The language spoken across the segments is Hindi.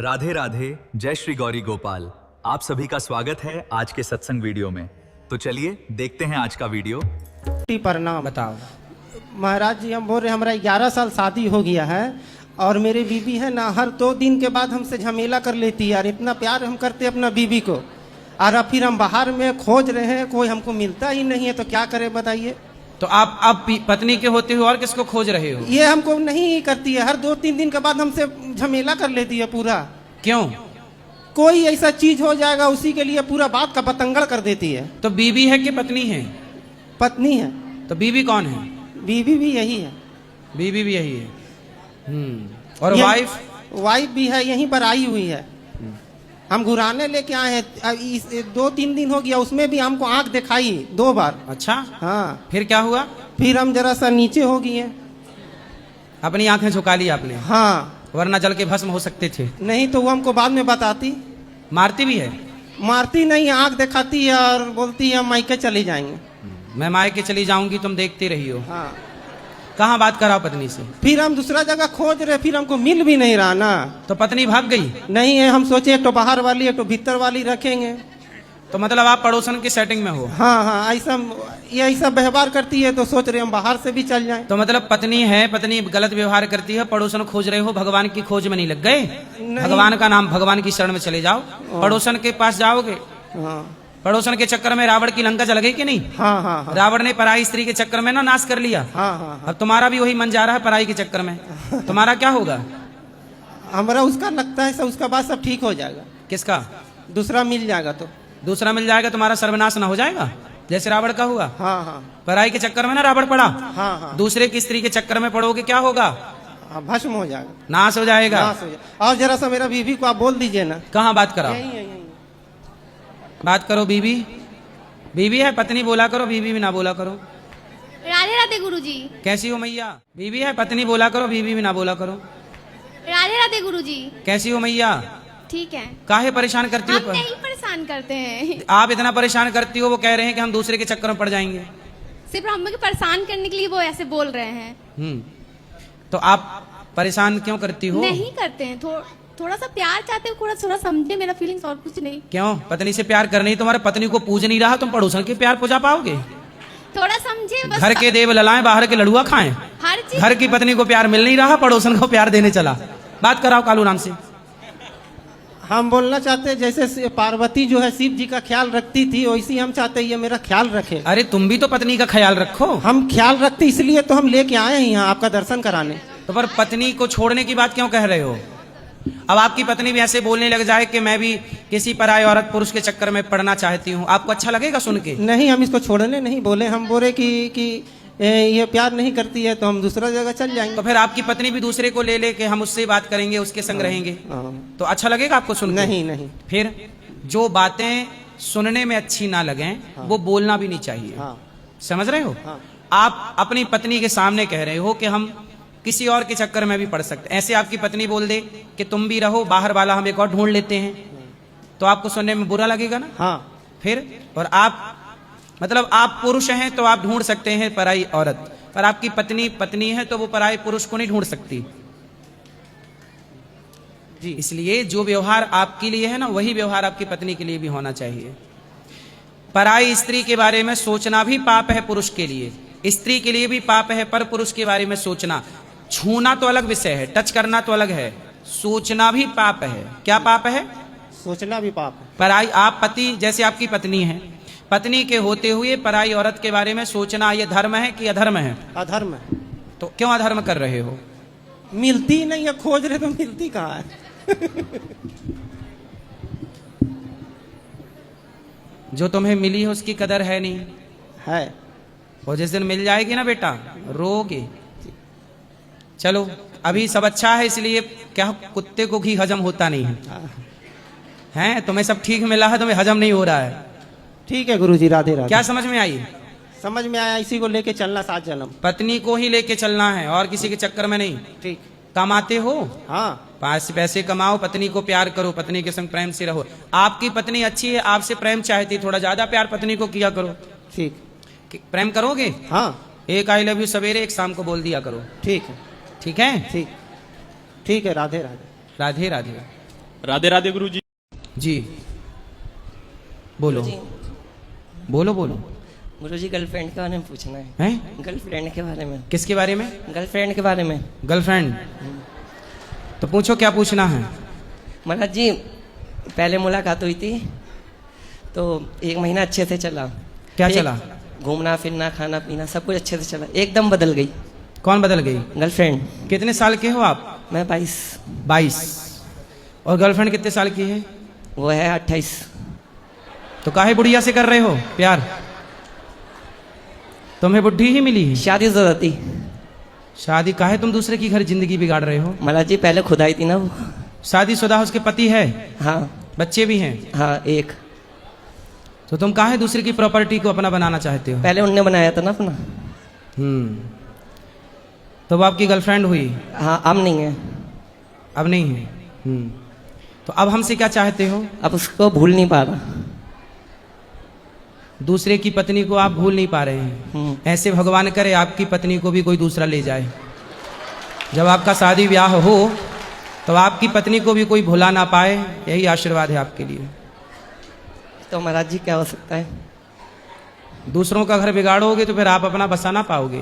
राधे राधे, जय श्री गौरी गोपाल। आप सभी का स्वागत है आज के सत्संग वीडियो में। तो चलिए देखते हैं आज का वीडियो। प्रणाम। बताओ। महाराज जी, हम बोल रहे हमारा 11 साल शादी हो गया है और मेरी बीबी है ना, हर 2 दिन के बाद हमसे झमेला कर लेती है। और इतना प्यार हम करते हैं अपना बीबी को, और फिर हम बाहर में खोज रहे हैं, कोई हमको मिलता ही नहीं है, तो क्या करें बताइए। तो आप अब पत्नी के होते हुए और किसको खोज रहे हो? ये हमको नहीं करती है, हर 2-3 दिन के बाद हमसे झमेला कर लेती है पूरा। क्यों? कोई ऐसा चीज हो जाएगा उसी के लिए पूरा बात का बतंगड़ कर देती है। तो बीबी है कि पत्नी है? पत्नी है। तो बीबी कौन है? बीबी भी यही है। बीबी भी यही है। और वाइफ? वाइफ भी है, यहीं पर आई हुई है। हम घुराने लेके आए हैं, 2-3 दिन हो गया, उसमें भी हमको आंख दिखाई 2 बार। अच्छा। हाँ। फिर क्या हुआ? फिर हम जरा सा नीचे हो गए। अपनी आंखें झुका ली आपने? हाँ। वरना जल के भस्म हो सकते थे। नहीं तो वो हमको बाद में बताती। मारती भी है? मारती नहीं, आंख दिखाती है और बोलती है मायके चले जाएंगे। मैं मायके चली जाऊंगी, तुम देखती रही हो। हाँ। कहाँ बात कराओ पत्नी से? फिर हम दूसरा जगह खोज रहे, फिर हमको मिल भी नहीं रहा ना। तो पत्नी भाग गई? नहीं है, हम सोचे एक तो बाहर वाली एक तो भीतर वाली रखेंगे। तो मतलब आप पड़ोसन की सेटिंग में हो? हाँ हाँ, ऐसा ये ऐसा व्यवहार करती है तो सोच रहे हम बाहर से भी चल जाएं। तो मतलब पत्नी है, पत्नी गलत व्यवहार करती है, पड़ोसन खोज रहे हो, भगवान की खोज में नहीं लग गए? भगवान का नाम, भगवान की शरण में चले जाओ। पड़ोसन के पास जाओगे? हाँ। पड़ोसन के चक्कर में रावण की लंका जल गई कि नहीं? हाँ हाँ हाँ। रावण ने पराई स्त्री के चक्कर में ना नाश कर लिया। हाँ हाँ। अब तुम्हारा भी वही मन जा रहा है पराई के चक्कर में। तुम्हारा क्या होगा? हमारा उसका लगता है सब, उसका बाद सब ठीक हो जाएगा। किसका? दूसरा मिल जाएगा तो। दूसरा मिल जाएगा, तुम्हारा सर्वनाश ना हो जाएगा जैसे रावण का हुआ? हाँ हाँ। पराई के चक्कर में ना रावण पड़ा। हाँ हाँ। दूसरे की स्त्री के चक्कर में पड़ोगे, क्या होगा? भस्म हो जाएगा, नाश हो जाएगा। नाश हो जाएगा। और जरा सा मेरा बीवी को आप बोल दीजिए ना। कहाँ बात कराओ? यही है, यही। बात करो। बीवी बीवी है, पत्नी बोला करो, बीवी भी ना बोला करो। राधे राधे गुरुजी। कैसी हो मैया? बीवी है, पत्नी बोला करो, बीवी भी ना बोला करो। राधे राधे गुरुजी। कैसी हो मैया? ठीक है। काहे परेशान करती हम हो? नहीं परेशान करते हैं। आप इतना परेशान करती हो, वो कह रहे हैं कि हम दूसरे के चक्कर में पड़ जाएंगे। सिर्फ हमें परेशान करने के लिए वो ऐसे बोल रहे हैं। तो आप परेशान क्यों करती हो? नहीं करते हैं, थोड़ा सा प्यार चाहते हो, थोड़ा समझे मेरा फीलिंग्स, और कुछ नहीं। क्यों? पत्नी से प्यार करनी, तुम्हारे पत्नी को पूज नहीं रहा, तुम पड़ोसन के प्यार पूजा पाओगे? थोड़ा समझे बस। घर के देव ललाएं, बाहर के लड़ुआ खाएं। हर चीज। घर की पत्नी को प्यार मिल नहीं रहा, पड़ोसन को प्यार देने चला। बात कराओ कालू राम से। हम बोलना चाहते हैं जैसे पार्वती जो है शिव जी का ख्याल रखती थी, वैसे हम चाहते हैं ये मेरा ख्याल रखे। अरे तुम भी तो पत्नी का ख्याल रखो। हम ख्याल रखते इसलिए तो हम लेके आए हैं यहाँ आपका दर्शन कराने। तो पर पत्नी को छोड़ने की बात क्यों कह रहे हो? अब आपकी पत्नी भी ऐसे बोलने लग जाए कि मैं भी किसी पराये औरत पुरुष के चक्कर में पड़ना चाहती हूँ, आपको अच्छा लगेगा सुन के? नहीं, हम इसको छोड़ने नहीं बोले, हम बोले कि ये प्यार नहीं करती है तो हम दूसरा जगह चल जाएंगे। तो फिर आपकी पत्नी भी दूसरे को ले ले के हम उससे बात करेंगे, उसके संग रहेंगे, तो अच्छा लगेगा आपको सुन के? नहीं नहीं। फिर जो बातें सुनने में अच्छी ना लगे वो बोलना भी नहीं चाहिए। समझ रहे हो? आप अपनी पत्नी के सामने कह रहे हो कि हम किसी और के चक्कर में भी पड़ सकते। ऐसे आपकी पत्नी बोल दे कि तुम भी रहो, बाहर वाला हम एक और ढूंढ लेते हैं, तो आपको सुनने में बुरा लगेगा ना? हाँ। फिर और आप मतलब आप पुरुष हैं तो आप ढूंढ सकते हैं पराई औरत, पर आपकी पत्नी है तो वो पराई पुरुष को नहीं ढूंढ सकती जी। इसलिए जो व्यवहार आपके लिए है ना, वही व्यवहार आपकी पत्नी के लिए भी होना चाहिए। पराई स्त्री के बारे में सोचना भी पाप है पुरुष के लिए, स्त्री के लिए भी पाप है, पर पुरुष के बारे में सोचना, छूना तो अलग विषय है, टच करना तो अलग है, सोचना भी पाप है। क्या पाप है? सोचना भी पाप है। पराई, आप पति, जैसे आपकी पत्नी है, पत्नी के होते हुए पराई औरत के बारे में सोचना, ये धर्म है कि अधर्म है? अधर्म है। तो क्यों अधर्म कर रहे हो? मिलती नहीं है, खोज रहे तो मिलती कहाँ है? जो तुम्हें मिली है उसकी कदर है नहीं है। और जिस दिन मिल जाएगी ना बेटा, रोगे। चलो अभी सब अच्छा है, इसलिए क्या कुत्ते को घी हजम होता नहीं है, तुम्हें सब ठीक मिला है, तुम्हें हजम नहीं हो रहा है। ठीक है गुरुजी, राधे राधे। क्या समझ में आई? समझ में आया, इसी को लेके चलना 7 जन्म। पत्नी को ही लेके चलना है और किसी के चक्कर में नहीं। ठीक। कमाते हो? हाँ। पैसे कमाओ, पत्नी को प्यार करो, पत्नी के संग प्रेम से रहो। आपकी पत्नी अच्छी है, आपसे प्रेम चाहती, थोड़ा ज्यादा प्यार पत्नी को किया करो। ठीक। प्रेम करोगे? हाँ। एक आई लव यू सवेरे, एक शाम को बोल दिया करो। ठीक है। ठीक है? ठीक। ठीक है। राधे राधे। राधे राधे। राधे राधे गुरु जी। जी बोलो बोलो बोलो। गुरुजी गर्लफ्रेंड के बारे में पूछना है। हैं? गर्लफ्रेंड के बारे में। किसके बारे में? गर्लफ्रेंड के बारे में। गर्लफ्रेंड। तो पूछो क्या पूछना है। महाराज जी पहले मुलाकात हुई थी तो 1 महीना अच्छे से चला। क्या फिर चला? घूमना फिरना खाना पीना सब कुछ अच्छे से चला, एकदम बदल गई कौन बदल गई? गर्लफ्रेंड। कितने साल के हो आप? मैं 22। 22। और गर्लफ्रेंड कितने साल की है? वो है 28। तो काहे बुढ़िया से कर रहे हो प्यार? तुम्हें बुढ़ी ही मिली है? शादी जरूरत थी। शादी काहे तुम दूसरे की घर जिंदगी बिगाड़ रहे हो? महाराज जी पहले खुद आई थी ना वो। शादीशुदा उसके पति है? हाँ बच्चे भी हैं? हाँ एक। तो तुम काहे दूसरे की प्रॉपर्टी को अपना बनाना चाहते हो? पहले उनने बनाया था ना अपना। तो वो आपकी गर्लफ्रेंड हुई? हाँ अब नहीं है। अब नहीं है। तो अब हमसे क्या चाहते हो? अब उसको भूल नहीं पा रहा। दूसरे की पत्नी को आप भूल नहीं पा रहे हैं। ऐसे भगवान करे आपकी पत्नी को भी कोई दूसरा ले जाए। जब आपका शादी ब्याह हो तो आपकी पत्नी को भी कोई भुला ना पाए, यही आशीर्वाद है आपके लिए। तो महाराज जी क्या हो सकता है? दूसरों का घर बिगाड़ोगे तो फिर आप अपना बसा ना पाओगे।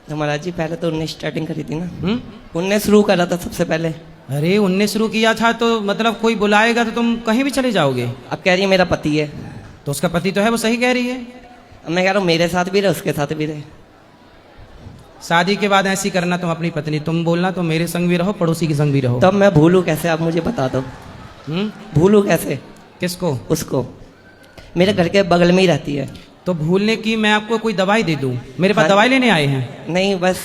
तो महाराज जी पहले तो उनने स्टार्टिंग करी थी ना। उनने शुरू करा था सबसे पहले। अरे उनने शुरू किया था तो मतलब कोई बुलाएगा तो तुम कहीं भी चले जाओगे। अब कह रही है मेरा पति है। तो उसका पति तो है, वो सही कह रही है। अब मैं कह रहा हूँ मेरे साथ भी रहे उसके साथ भी रहे। शादी के बाद ऐसी करना तुम अपनी पत्नी, तुम बोलना तो मेरे संग भी रहो पड़ोसी के संग भी रहो। तब मैं भूलूं कैसे, आप मुझे बता दो। भूलूं कैसे? किसको? उसको। मेरे घर के बगल में ही रहती है। तो भूलने की मैं आपको कोई दवाई दे दूं? मेरे पास दवाई लेने आए हैं? नहीं बस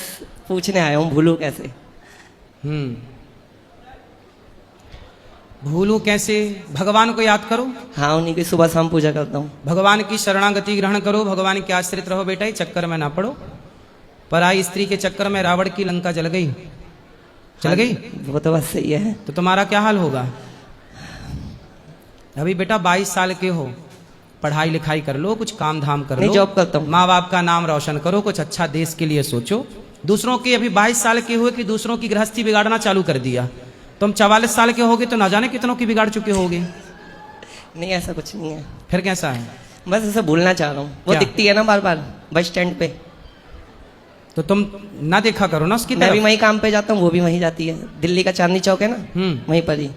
पूछने आया हूँ भूलूं कैसे। भूलूं कैसे? भगवान को याद करो। हाँ उन्हीं की सुबह शाम पूजा करता हूँ। भगवान की शरणागति ग्रहण करो, भगवान के आश्रित रहो बेटा, चक्कर में ना पड़ो। पराई स्त्री के चक्कर में रावण की लंका जल गई। चल गई? वो तो बस सही है। तो तुम्हारा क्या हाल होगा? अभी बेटा 22 साल के हो, पढ़ाई लिखाई कर लो, कुछ काम धाम कर लो। नहीं जॉब करता हूँ। माँ बाप का नाम रोशन करो, कुछ अच्छा देश के लिए सोचो। दूसरों की अभी 22 साल के हुए कि दूसरों की गृहस्थी बिगाड़ना चालू कर दिया। तुम 44 साल के होगे तो ना जाने कितनों की बिगाड़ चुके होगे। नहीं ऐसा कुछ नहीं है। फिर कैसा है? बस ऐसा भूलना चाह रहा हूँ। वो क्या? दिखती है ना बार बार बस स्टैंड पे। तो तुम ना देखा करो ना उसकी मैं भी तरफ। वहीं काम पे जाता हूँ, वो भी वहीं जाती है। दिल्ली का चांदनी चौक है ना, वहीं पर ही।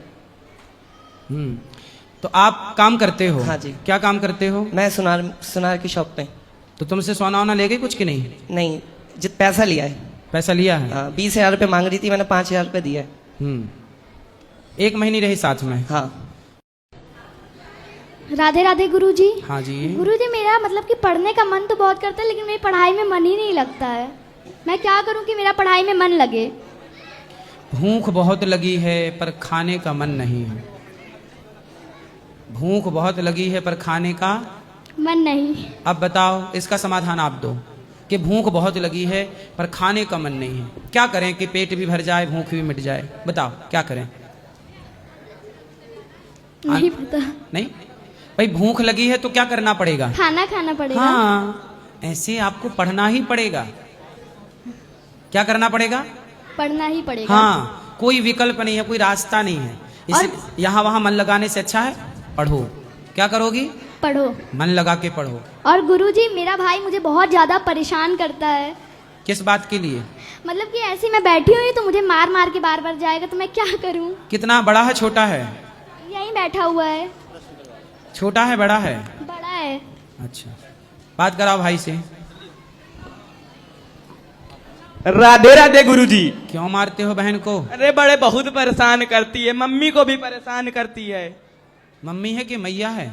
तो आप काम करते हो? हाँ जी। क्या काम करते हो? मैं सुनार की शॉप पे। तो तुमसे सोना वोना ले गए कुछ कि नहीं? नहीं जित पैसा लिया है। पैसा लिया है? हाँ 20,000 रुपये मांग रही थी, मैंने 5,000 रुपये दिया है। 1 महीने रही साथ में? हाँ। राधे राधे गुरुजी। हाँ जी। गुरुजी मेरा मतलब कि पढ़ने का मन तो बहुत करता है लेकिन मेरी पढ़ाई में मन ही नहीं लगता है। मैं क्या करूं कि मेरा पढ़ाई में मन लगे? भूख बहुत लगी है पर खाने का मन नहीं है। भूख बहुत लगी है पर खाने का मन नहीं। अब बताओ इसका समाधान आप दो कि भूख बहुत लगी है पर खाने का मन नहीं है, क्या करें कि पेट भी भर जाए भूख भी मिट जाए? बताओ क्या करें? नहीं पता। नहीं भाई, भूख लगी है तो क्या करना पड़ेगा? खाना खाना पड़ेगा। हाँ ऐसे आपको पढ़ना ही पड़ेगा। क्या करना पड़ेगा? पढ़ना ही पड़ेगा। हाँ कोई विकल्प नहीं है, कोई रास्ता नहीं है। इसे यहाँ वहां मन लगाने से अच्छा है पढ़ो। क्या करोगी? पढ़ो। मन लगा के पढ़ो। और गुरुजी मेरा भाई मुझे बहुत ज्यादा परेशान करता है। किस बात के लिए? मतलब कि ऐसे मैं बैठी हुई तो मुझे मार मार के बार बार जाएगा, तो मैं क्या करूं? कितना बड़ा है छोटा है? यहीं बैठा हुआ है। छोटा है बड़ा है? बड़ा है। अच्छा बात कराओ भाई से। राधे राधे गुरुजी। क्यों मारते हो बहन को? अरे बड़े बहुत परेशान करती है, मम्मी को भी परेशान करती है। मम्मी है कि मैया है?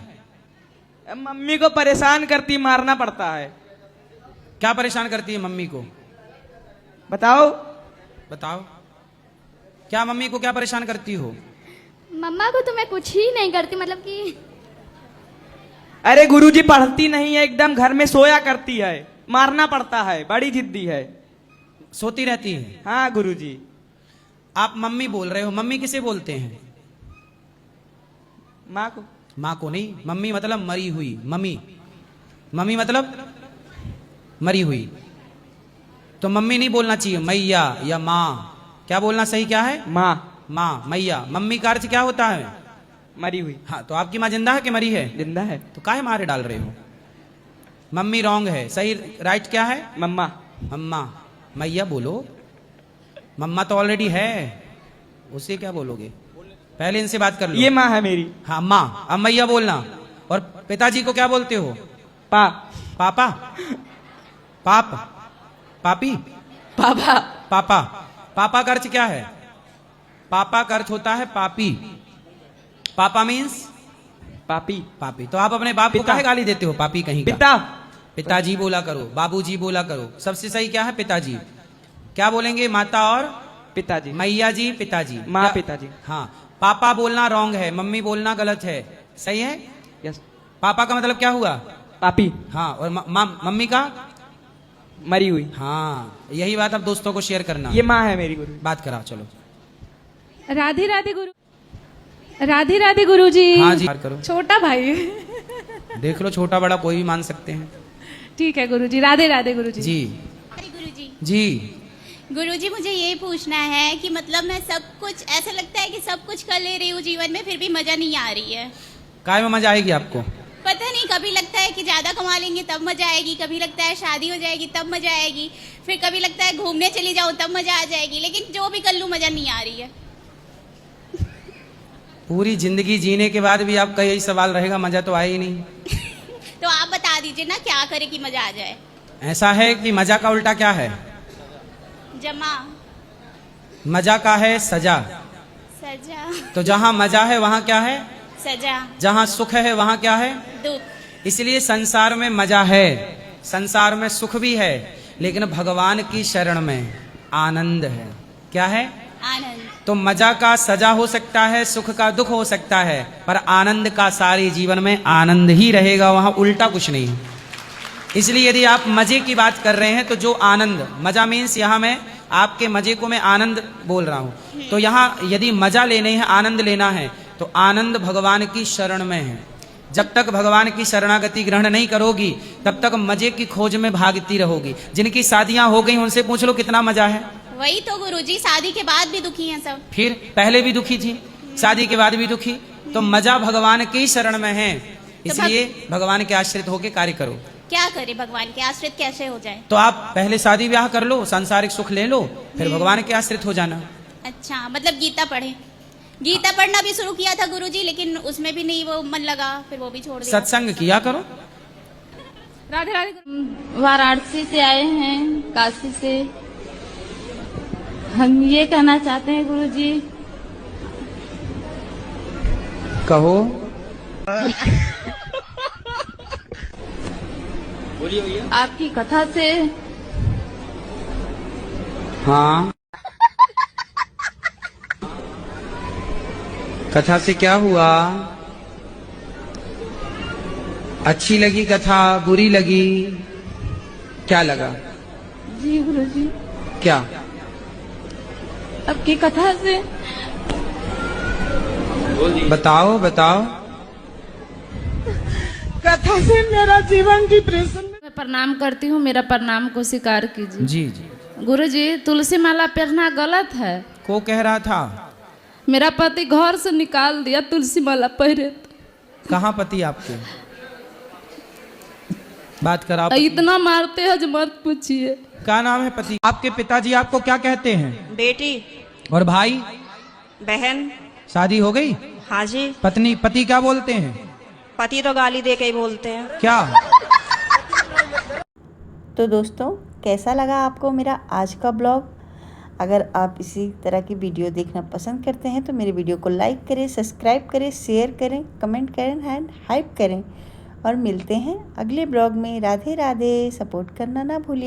मम्मी को परेशान करती, मारना पड़ता है। क्या परेशान करती है मम्मी को? बताओ। बताओ क्या मम्मी को क्या परेशान करती हो? मम्मा को तो मैं कुछ ही नहीं करती, मतलब कि अरे गुरुजी पढ़ती नहीं है, एकदम घर में सोया करती है, मारना पड़ता है, बड़ी जिद्दी है। सोती रहती है? हाँ गुरुजी। आप मम्मी बोल रहे हो, मम्मी किसे बोलते हैं? माँ को। माँ को नहीं, मम्मी मतलब मरी हुई। मम्मी मम्मी मतलब मरी हुई। तो मम्मी नहीं बोलना चाहिए, मैया या माँ। क्या बोलना सही क्या है? माँ। माँ मैया। मम्मी का अर्थ क्या होता है? मरी हुई। हाँ, तो आपकी माँ जिंदा है कि मरी है? जिंदा है। तो काहे मारे डाल रहे हो? मम्मी रॉन्ग है, सही राइट क्या है? मम्मा। मम्मा। मैया बोलो। मम्मा तो ऑलरेडी है, उसे क्या बोलोगे? पहले इनसे बात कर लो। ये माँ है मेरी। हाँ माँ, अब मैया बोलना। और पिताजी को क्या बोलते हो? पा। पापा। पाप। पापी। पापा। पापा। पापा का अर्थ क्या है? पापा का अर्थ होता है पापी। पापा मीन्स पापी। पापी। तो आप अपने बाप को पिता। काहे गाली देते हो? पापी कहीं का। पिता। पिताजी बोला करो, बाबूजी बोला करो। सबसे सही क्या है? पिताजी। क्या बोलेंगे? माता और पिताजी। मैया जी, पिताजी। माँ क्या- पिताजी। हाँ, पापा बोलना रॉन्ग है, मम्मी बोलना गलत है, सही है? यस। पापा का मतलब क्या हुआ? पापी। हाँ, और मम्मी का? मरी हुई। हाँ, यही बात अब दोस्तों को शेयर करना। ये माँ है मेरी गुरु। बात कराओ, चलो। राधे राधे गुरु, राधे राधे गुरु जी। हाँ जी, बात करो। छोटा भाई। देख लो, छोटा बड़ा कोई भी मान सकते हैं। ठीक है गुरु जी, राधे राधे गुरु जी। जी गुरुजी जी। गुरुजी मुझे ये पूछना है कि मतलब मैं सब कुछ, ऐसा लगता है कि सब कुछ कर ले रही हूँ जीवन में, फिर भी मजा नहीं आ रही है। काय में मजा आएगी आपको? पता नहीं, कभी लगता है कि ज्यादा कमा लेंगे तब मजा आएगी, कभी लगता है शादी हो जाएगी तब मजा आएगी, फिर कभी लगता है घूमने चली जाऊं तब मजा आ जाएगी, लेकिन जो भी कर लूं मजा नहीं आ रही है। पूरी जिंदगी जीने के बाद भी आपका यही सवाल रहेगा, मजा तो आया ही नहीं। तो आप बता दीजिए ना क्या करे कि मजा आ जाए। ऐसा है कि मजा का उल्टा क्या है? जमा। मजा का है सजा। सजा। तो जहां मजा है वहां क्या है? सजा। जहां सुख है वहां क्या है? दुख। इसलिए संसार में मजा है, संसार में सुख भी है, लेकिन भगवान की शरण में आनंद है। क्या है? आनंद। तो मजा का सजा हो सकता है, सुख का दुख हो सकता है, पर आनंद का सारे जीवन में आनंद ही रहेगा, वहां उल्टा कुछ नहीं। इसलिए यदि आप मजे की बात कर रहे हैं तो जो आनंद, मजा मीन्स यहाँ मैं आपके मजे को मैं आनंद बोल रहा हूं, तो यहाँ यदि मजा लेने है, आनंद लेना है, तो आनंद भगवान की शरण में है। जब तक भगवान की शरणागति ग्रहण नहीं करोगी तब तक मजे की खोज में भागती रहोगी। जिनकी शादियां हो गई उनसे पूछ लो कितना मजा है। वही तो गुरुजी, शादी के बाद भी दुखी हैं सब। फिर पहले भी दुखी थी, शादी के बाद भी दुखी। तो मजा भगवान की शरण में है, इसलिए भगवान के आश्रित होकर कार्य करो। क्या करे भगवान के आश्रित कैसे हो जाए? तो आप पहले शादी ब्याह कर लो, सांसारिक सुख ले लो, फिर भगवान के आश्रित हो जाना। अच्छा, मतलब गीता पढ़े। गीता पढ़ना भी शुरू किया था गुरुजी, लेकिन उसमें भी नहीं वो मन लगा, फिर वो भी छोड़ दिया। सत्संग किया करो। राधे राधे गुरु। वाराणसी से आए हैं, काशी से। हम ये कहना चाहते हैं गुरुजी। कहो। आपकी कथा से हाँ, कथा से क्या हुआ? अच्छी लगी कथा, बुरी लगी? क्या लगा? जी गुरुजी, क्या? आपकी कथा से बताओ बताओ। कथा से मेरा जीवन डिप्रेशन में। मैं प्रणाम करती हूँ, मेरा प्रणाम को स्वीकार कीजिए। जी जी। गुरुजी, तुलसी माला पहनना गलत है। को कह रहा था? मेरा पति घर से निकाल दिया तुलसी माला पहने तो। कहाँ पति आपके? बात कराओ। इतना मारते हैं जो मत पूछिए। क्या नाम है पति? आपके पिताजी आपको क्या कहते हैं? बेटी। और भाई? बहन। शादी हो गई? हाँ जी। पत्नी? पति क्या बोलते हैं? पति तो गाली दे के ही बोलते हैं। क्या? तो दोस्तों, कैसा लगा आपको मेरा आज का ब्लॉग? अगर आप इसी तरह की वीडियो देखना पसंद करते हैं तो मेरे वीडियो को लाइक करें, सब्सक्राइब करें, शेयर करें, कमेंट करें एंड हाइप करें। और मिलते हैं अगले ब्लॉग में। राधे राधे। सपोर्ट करना ना भूलिए।